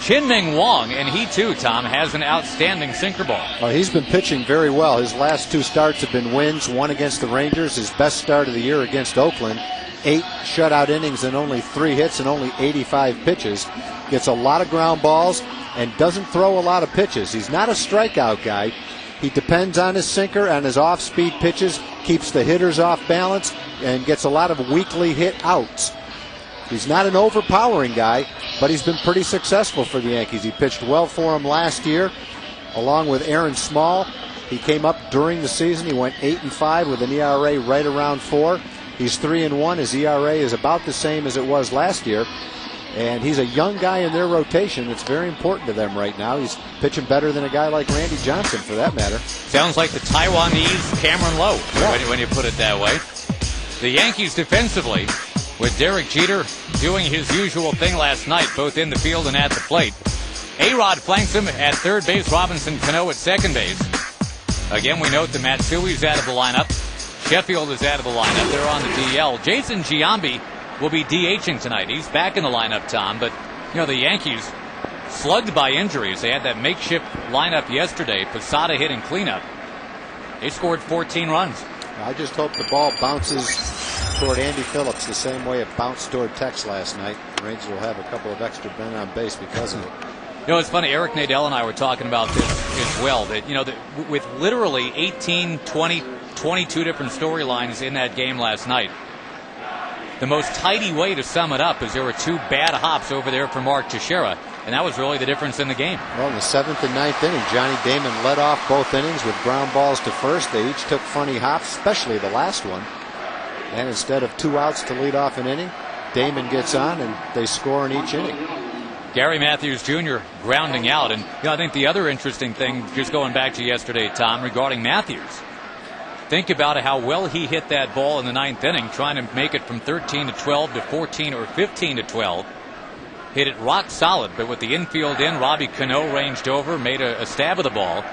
Chien-Ming Wang, and he too, Tom, has an outstanding sinker ball. Well, he's been pitching very well. His last 2 starts have been wins, one against the Rangers, his best start of the year against Oakland. 8 shutout innings and only 3 hits and only 85 pitches. Gets a lot of ground balls and doesn't throw a lot of pitches. He's not a strikeout guy. He depends on his sinker and his off-speed pitches, keeps the hitters off balance, and gets a lot of weakly hit outs. He's not an overpowering guy, but he's been pretty successful for the Yankees. He pitched well for them last year, along with Aaron Small. He came up during the season. He went 8-5 with an ERA right around 4. He's 3-1. His ERA is about the same as it was last year. And he's a young guy in their rotation that's very important to them right now. He's pitching better than a guy like Randy Johnson, for that matter. Sounds like the Taiwanese Cameron Lowe, yeah, when you put it that way. The Yankees defensively, with Derek Jeter doing his usual thing last night, both in the field and at the plate. A-Rod flanks him at third base, Robinson Cano at second base. Again, we note that Matsui's out of the lineup. Sheffield is out of the lineup. They're on the DL. Jason Giambi will be DHing tonight. He's back in the lineup, Tom. But, you know, the Yankees slugged by injuries. They had that makeshift lineup yesterday. Posada hitting cleanup. They scored 14 runs. I just hope the ball bounces toward Andy Phillips the same way it bounced toward Tex last night. The Rangers will have a couple of extra men on base because of it. You know, it's funny. Eric Nadel and I were talking about this as well. That, you know, with literally 18, 20, 22 different storylines in that game last night, the most tidy way to sum it up is there were 2 bad hops over there for Mark Teixeira, and that was really the difference in the game. Well, in the 7th and 9th inning, Johnny Damon led off both innings with ground balls to first. They each took funny hops, especially the last one. And instead of 2 outs to lead off an inning, Damon gets on and they score in each inning. Gary Matthews Jr. grounding out. And, you know, I think the other interesting thing, just going back to yesterday, Tom, regarding Matthews, think about how well he hit that ball in the 9th inning, trying to make it from 13 to 12 to 14 or 15 to 12. Hit it rock solid, but with the infield in, Robbie Cano ranged over, made a stab of the ball,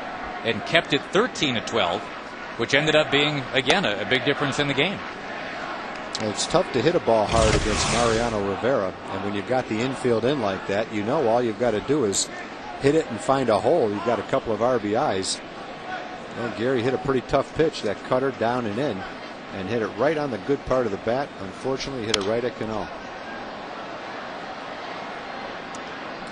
and kept it 13 to 12, which ended up being, again, a big difference in the game. It's tough to hit a ball hard against Mariano Rivera, and when you've got the infield in like that, you know all you've got to do is hit it and find a hole. You've got a couple of RBIs. And Gary hit a pretty tough pitch, that cutter down and in, and hit it right on the good part of the bat. Unfortunately, hit it right at Cano.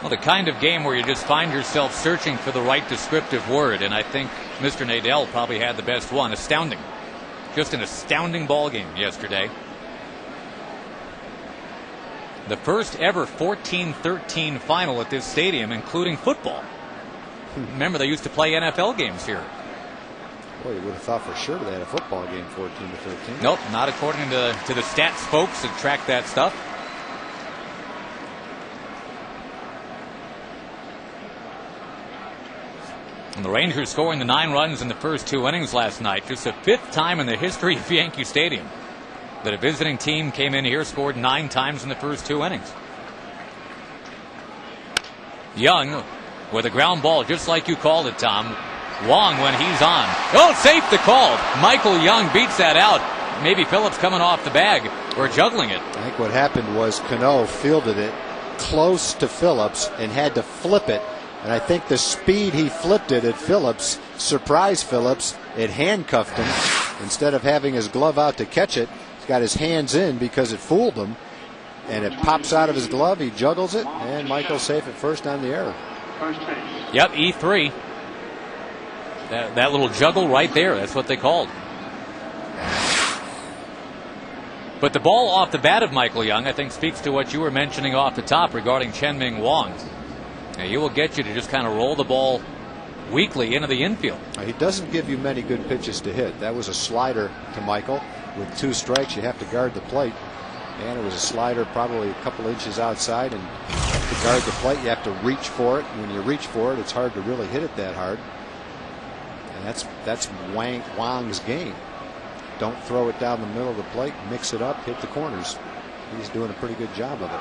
Well, the kind of game where you just find yourself searching for the right descriptive word, and I think Mr. Nadel probably had the best one. Astounding. Just an astounding ball game yesterday. The first ever 14-13 final at this stadium, including football. Remember, they used to play NFL games here. Boy, you would have thought for sure they had a football game 14-13. Nope, not according to the stats folks that track that stuff. And the Rangers scoring the 9 runs in the first 2 innings last night. Just the 5th time in the history of Yankee Stadium that a visiting team came in here, scored 9 times in the first 2 innings. Young with a ground ball, just like you called it, Tom. Wang when he's on. Oh, safe the call. Michael Young beats that out. Maybe Phillips coming off the bag or juggling it. I think what happened was Cano fielded it close to Phillips and had to flip it. And I think the speed he flipped it at Phillips surprised Phillips. It handcuffed him. Instead of having his glove out to catch it, he's got his hands in because it fooled him. And it pops out of his glove. He juggles it. And Michael's safe at first on the error. Yep, E3. That little juggle right there, that's what they called. But the ball off the bat of Michael Young, I think, speaks to what you were mentioning off the top regarding Chien-Ming Wang. Now, he will get you to just kind of roll the ball weakly into the infield. He doesn't give you many good pitches to hit. That was a slider to Michael. With 2 strikes, you have to guard the plate. And it was a slider probably a couple inches outside. And to guard the plate, you have to reach for it. And when you reach for it, it's hard to really hit it that hard. And that's Wang's game. Don't throw it down the middle of the plate. Mix it up, hit the corners. He's doing a pretty good job of it.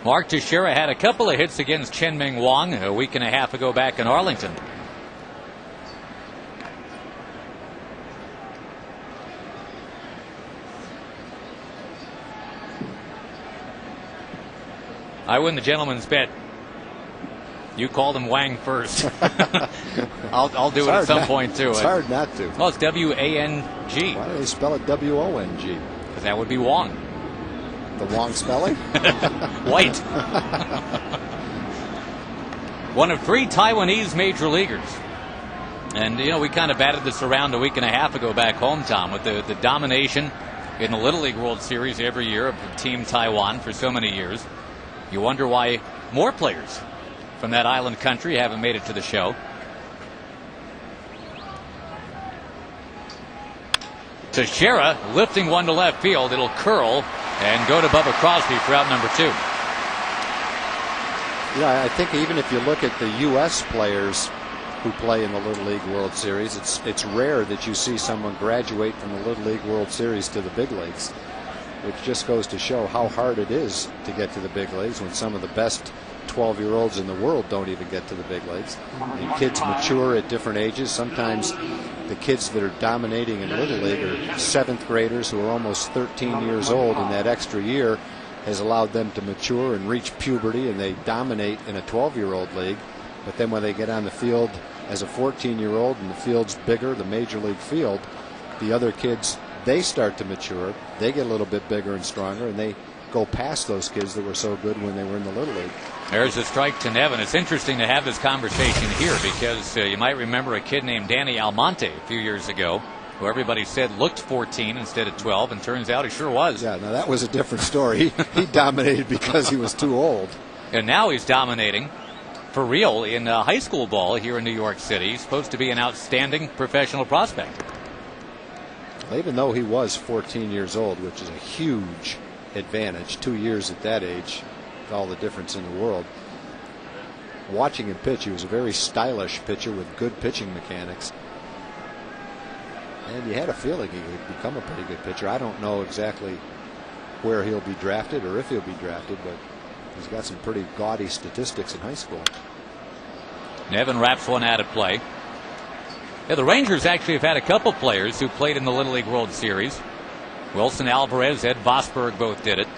Mark Teixeira had a couple of hits against Chien-Ming Wang a week and a half ago back in Arlington. I win the gentleman's bet. You called him Wang first. I'll do it at some point, too. It's hard not to. Well, it's W-A-N-G. Why do they spell it W-O-N-G? Because that would be Wong. The Wong spelling? White. One of 3 Taiwanese major leaguers. And, you know, we kind of batted this around a week and a half ago back home, Tom, with the domination in the Little League World Series every year of Team Taiwan for so many years. You wonder why more players from that island country haven't made it to the show. Teixeira lifting one to left field. It'll curl and go to Bubba Crosby for out number 2. Yeah, I think even if you look at the U.S. players who play in the Little League World Series, it's rare that you see someone graduate from the Little League World Series to the big leagues, which just goes to show how hard it is to get to the big leagues when some of the best 12-year-olds in the world don't even get to the big leagues. And kids mature at different ages. Sometimes the kids that are dominating in Little League are 7th graders who are almost 13 years old, and that extra year has allowed them to mature and reach puberty, and they dominate in a 12-year-old league. But then when they get on the field as a 14-year-old and the field's bigger, the major league field, the other kids, they start to mature. They get a little bit bigger and stronger, and they go past those kids that were so good when they were in the Little League. There's a strike to Nevin. It's interesting to have this conversation here because you might remember a kid named Danny Almonte a few years ago who everybody said looked 14 instead of 12, and turns out he sure was. Yeah, now that was a different story. He dominated because he was too old. And now he's dominating for real in high school ball here in New York City. He's supposed to be an outstanding professional prospect. Even though he was 14 years old, which is a huge advantage, 2 years at that age, with all the difference in the world. Watching him pitch, he was a very stylish pitcher with good pitching mechanics. And you had a feeling he would become a pretty good pitcher. I don't know exactly where he'll be drafted or if he'll be drafted, but he's got some pretty gaudy statistics in high school. Nevin wraps one out of play. Yeah, the Rangers actually have had a couple players who played in the Little League World Series. Wilson Alvarez, Ed Vosberg both did it.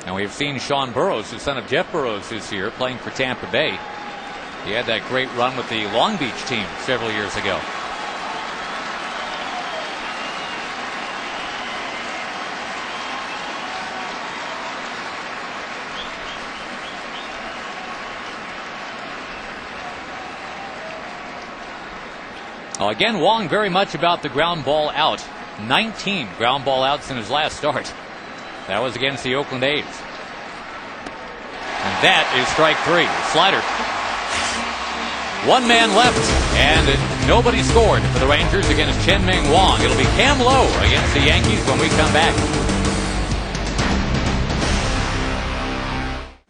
And we've seen Sean Burroughs, the son of Jeff Burroughs, this year playing for Tampa Bay. He had that great run with the Long Beach team several years ago. Again, Wong very much about the ground ball out. 19 ground ball outs in his last start. That was against the Oakland A's. And that is strike 3. Slider. One man left, and nobody scored for the Rangers against Chen-Ming Wong. It'll be Cam Lowe against the Yankees when we come back.